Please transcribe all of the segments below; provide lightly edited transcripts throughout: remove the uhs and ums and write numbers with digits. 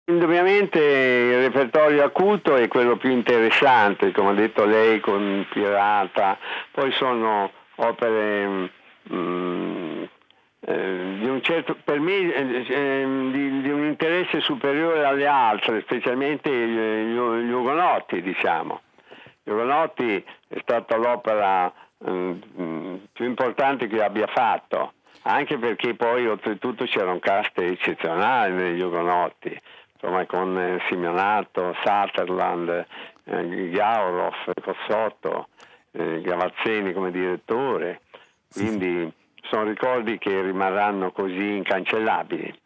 Indubbiamente il repertorio acuto è quello più interessante, come ha detto lei, con Pirata. Poi sono opere di un certo, per me, di un interesse superiore alle altre, specialmente gli Ugonotti, diciamo. Gli Ugonotti è stata l'opera più importante che abbia fatto, anche perché poi oltretutto c'era un cast eccezionale negli Ugonotti, insomma, con Simeonato, Sutherland, Gauroff, Cossotto, Gavazzeni come direttore, quindi sono ricordi che rimarranno così incancellabili.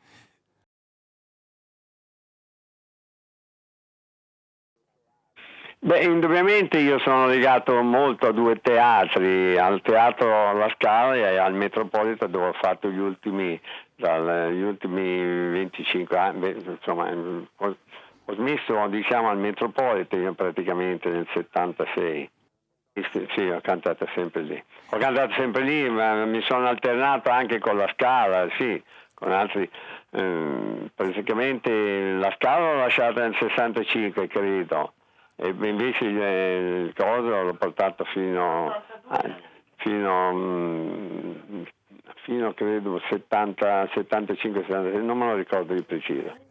Beh, indubbiamente io sono legato molto a due teatri, al Teatro La Scala e al Metropolitan, dove ho fatto gli ultimi 25 anni, insomma, ho smesso, diciamo, al Metropolitan io praticamente nel 76. Sì, ho cantato sempre lì. Ho cantato sempre lì, ma mi sono alternato anche con La Scala, sì, con altri. Praticamente La Scala l'ho lasciata nel 65, credo, e invece il coso l'ho portato fino credo 70, 75, 76, non me lo ricordo di preciso.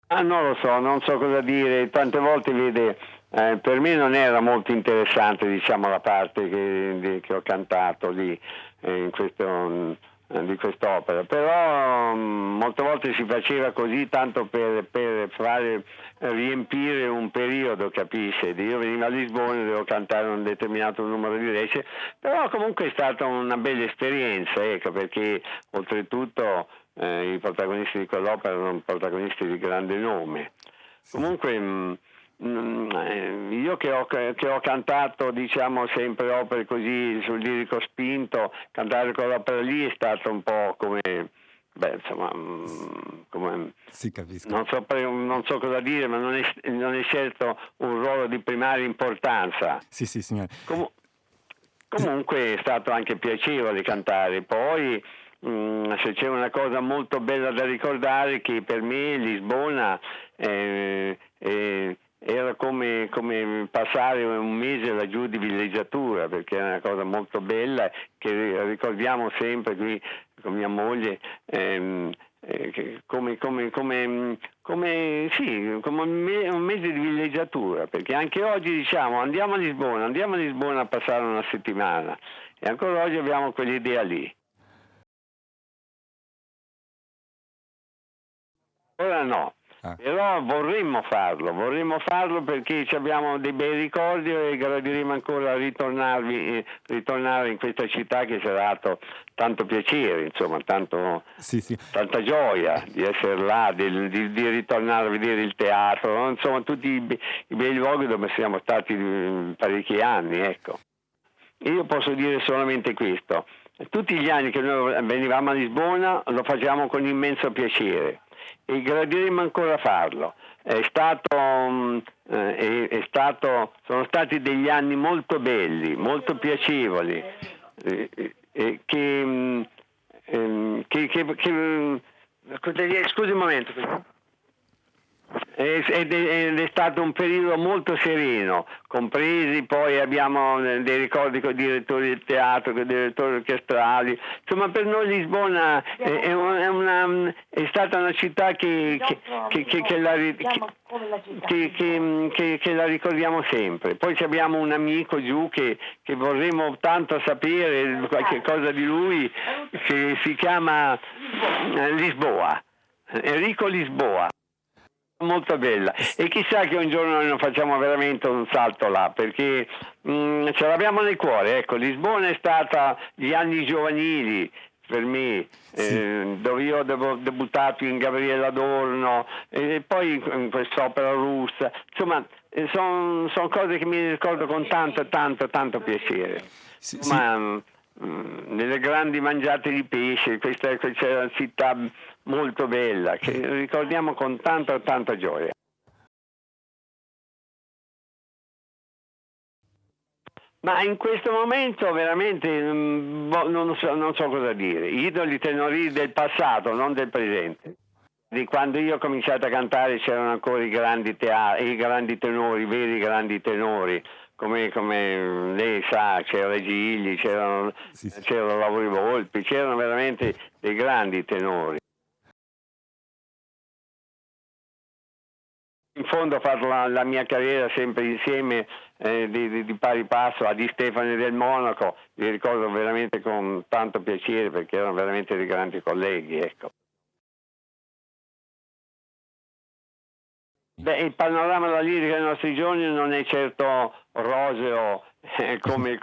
Non lo so, non so cosa dire, tante volte vede, per me non era molto interessante, diciamo, la parte che ho cantato lì di quest'opera, però molte volte si faceva così tanto per fare riempire un periodo, capisce? Io venivo a Lisbona e dovevo cantare un determinato numero di recite, però comunque è stata una bella esperienza, ecco, perché oltretutto i protagonisti di quell'opera erano protagonisti di grande nome. Comunque io che ho cantato, diciamo, sempre opere così sul lirico spinto, cantare quell'opera lì è stato un po' come, beh, insomma, come, Sì, capisco. non so cosa dire, ma non è certo un ruolo di primaria importanza. Sì, signore. Comunque è stato anche piacevole cantare. Poi se c'è una cosa molto bella da ricordare, che per me Lisbona era come passare un mese laggiù di villeggiatura, perché è una cosa molto bella che ricordiamo sempre qui con mia moglie. Come un mese di villeggiatura, perché anche oggi diciamo andiamo a Lisbona a passare una settimana, e ancora oggi abbiamo quell'idea lì. Ora no, però vorremmo farlo perché abbiamo dei bei ricordi e gradiremo ancora ritornare in questa città che ci ha dato tanto piacere, insomma, tanta gioia di essere là, di ritornare a vedere il teatro, no? Insomma, tutti i bei luoghi dove siamo stati parecchi anni, ecco. Io posso dire solamente questo: tutti gli anni che noi venivamo a Lisbona lo facciamo con immenso piacere e gradiremo ancora farlo. Sono stati degli anni molto belli, molto piacevoli, scusi un momento. Ed è stato un periodo molto sereno, compresi poi abbiamo dei ricordi con i direttori del teatro, con i direttori orchestrali. Insomma, per noi Lisbona è stata una città che la ricordiamo sempre. Poi abbiamo un amico giù che vorremmo tanto sapere qualche cosa di lui, che si chiama Lisboa, Enrico Lisboa. Molto bella, e chissà che un giorno noi non facciamo veramente un salto là, perché ce l'abbiamo nel cuore. Ecco, Lisbona è stata gli anni giovanili per me, dove io ho debuttato in Gabriele Adorno e poi in quest'opera russa. Insomma, sono cose che mi ricordo con tanto piacere. Ma nelle grandi mangiate di pesce, questa è una città molto bella che ricordiamo con tanta gioia. Ma in questo momento veramente non so cosa dire. Idoli tenori del passato, non del presente. Di quando io ho cominciato a cantare c'erano ancora i grandi tenori, i veri grandi tenori, come lei sa, c'era Gigli, c'erano Lavori Volpi, c'erano veramente dei grandi tenori. In fondo ho fatto la mia carriera sempre insieme di pari passo a Di Stefani del Monaco, li ricordo veramente con tanto piacere perché erano veramente dei grandi colleghi, ecco. Beh, il panorama della lirica dei nostri giorni non è certo roseo come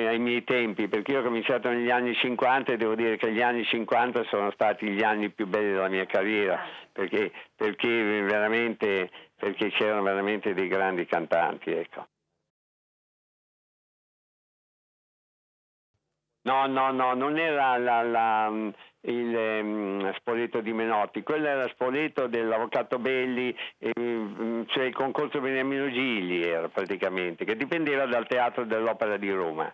ai miei tempi, perché io ho cominciato negli anni 50 e devo dire che gli anni 50 sono stati gli anni più belli della mia carriera, perché c'erano veramente dei grandi cantanti, ecco. No, non era il Spoleto di Menotti, quello era Spoleto dell'Avvocato Belli, cioè il concorso Beniamino Gigli era praticamente, che dipendeva dal Teatro dell'Opera di Roma.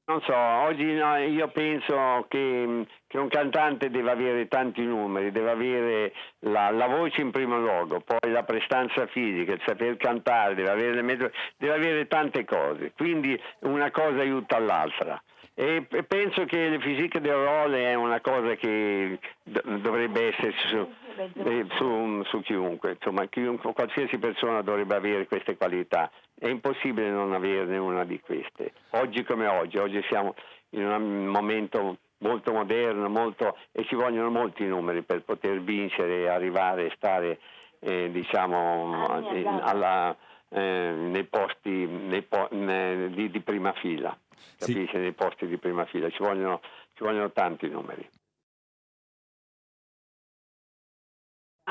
Non so, oggi no, io penso che un cantante deve avere tanti numeri, deve avere la voce in primo luogo, poi la prestanza fisica, il saper cantare, deve avere tante cose, quindi una cosa aiuta l'altra. E penso che le fisiche del role è una cosa che dovrebbe esserci su chiunque, insomma, qualsiasi persona dovrebbe avere queste qualità. È impossibile non averne una di queste. Oggi come oggi siamo in un momento molto moderno, e ci vogliono molti numeri per poter vincere e arrivare a stare nei posti di prima fila, capisci? Sì. Nei posti di prima fila ci vogliono tanti numeri.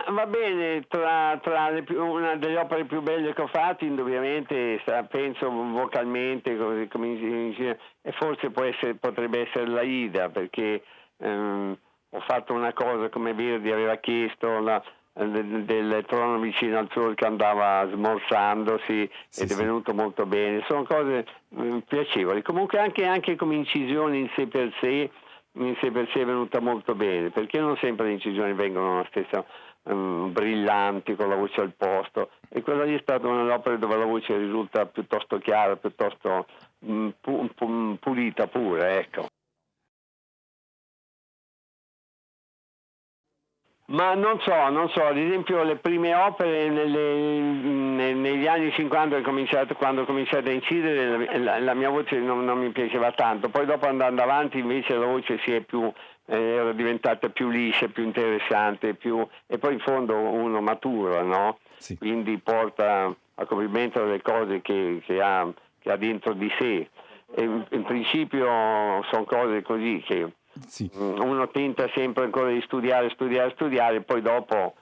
Va bene, tra una delle opere più belle che ho fatto, indubbiamente, penso vocalmente, e forse potrebbe essere l'Aida, perché ho fatto una cosa come Verdi aveva chiesto, del trono vicino al sol che andava smorzandosi, ed è venuto molto bene. Sono cose piacevoli. Comunque anche come incisione in sé per sé è venuta molto bene, perché non sempre le incisioni vengono la stessa brillanti, con la voce al posto, e quella lì è stata un'opera dove la voce risulta piuttosto chiara, piuttosto pulita pure, ecco. Ma non so, ad esempio le prime opere negli anni 50 quando ho cominciato a incidere la mia voce non mi piaceva tanto, poi dopo andando avanti invece la voce era diventata più liscia, più interessante, e poi in fondo uno matura, no? Sì. Quindi porta a compimento le cose che ha dentro di sé, e in principio sono cose così che sì. Uno tenta sempre ancora di studiare, poi dopo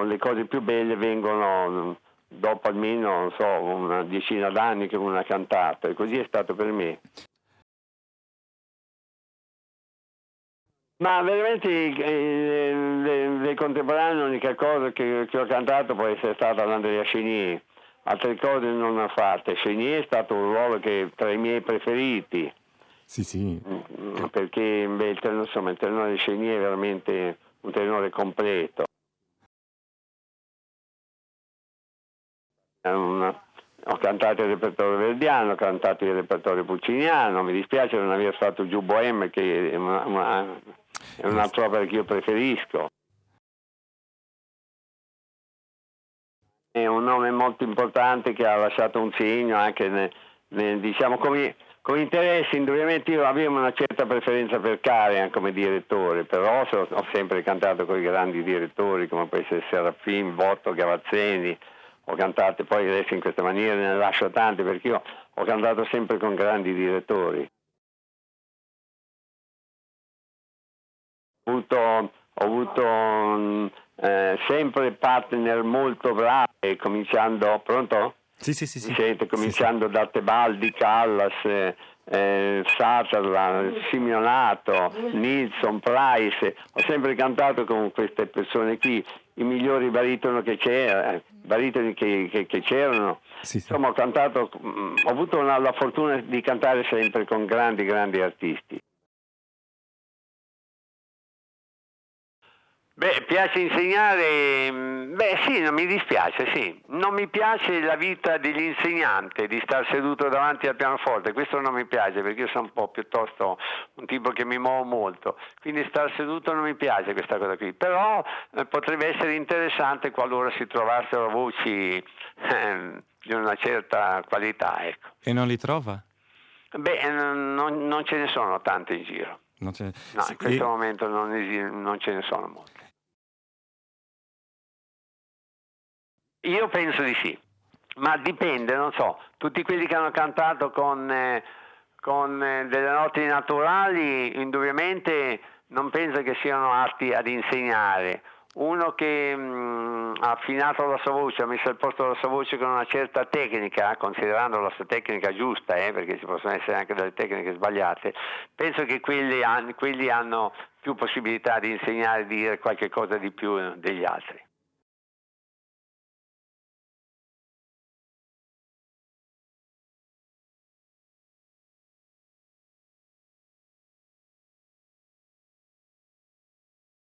le cose più belle vengono dopo almeno, non so, una decina d'anni che uno ha cantato, e così è stato per me. Ma veramente le contemporanee l'unica cosa che ho cantato può essere stata l'Andrea Chenier, altre cose non ho fatte. Chenier è stato un ruolo che tra i miei preferiti. Sì. Perché il tenore di Chenier è veramente un tenore completo. Ho cantato il repertorio verdiano, ho cantato il repertorio pucciniano, mi dispiace non aver fatto Giù Bohème, che è un'altra opera che io preferisco. È un nome molto importante che ha lasciato un segno anche diciamo come interessi. Indubbiamente io avevo una certa preferenza per Karajan come direttore, però ho sempre cantato con i grandi direttori come può essere Serafin, Botto, Gavazzeni. Ho cantato, poi adesso in questa maniera ne lascio tanti, perché io ho cantato sempre con grandi direttori. Ho avuto sempre partner molto bravi, cominciando, pronto? Sì. Sente, cominciando da Tebaldi, Callas, Sutherland, Simeonato, Nilsson, Price. Ho sempre cantato con queste persone qui, i migliori baritono che c'era, baritoni che c'erano. Sì. Insomma, ho avuto la fortuna di cantare sempre con grandi artisti. Piace insegnare? Sì, non mi dispiace, sì. Non mi piace la vita dell'insegnante, di star seduto davanti al pianoforte, questo non mi piace perché io sono un po' piuttosto un tipo che mi muovo molto, quindi star seduto non mi piace questa cosa qui, però potrebbe essere interessante qualora si trovassero voci di una certa qualità, ecco. E non li trova? Non ce ne sono tante in giro. Non c'è... No, in questo momento non ce ne sono molte. Io penso di sì, ma dipende, non so, tutti quelli che hanno cantato con delle notti naturali, indubbiamente non penso che siano atti ad insegnare. Uno che ha affinato la sua voce, ha messo al posto la sua voce con una certa tecnica, considerando la sua tecnica giusta, perché ci possono essere anche delle tecniche sbagliate, penso che quelli hanno più possibilità di insegnare, di dire qualche cosa di più degli altri.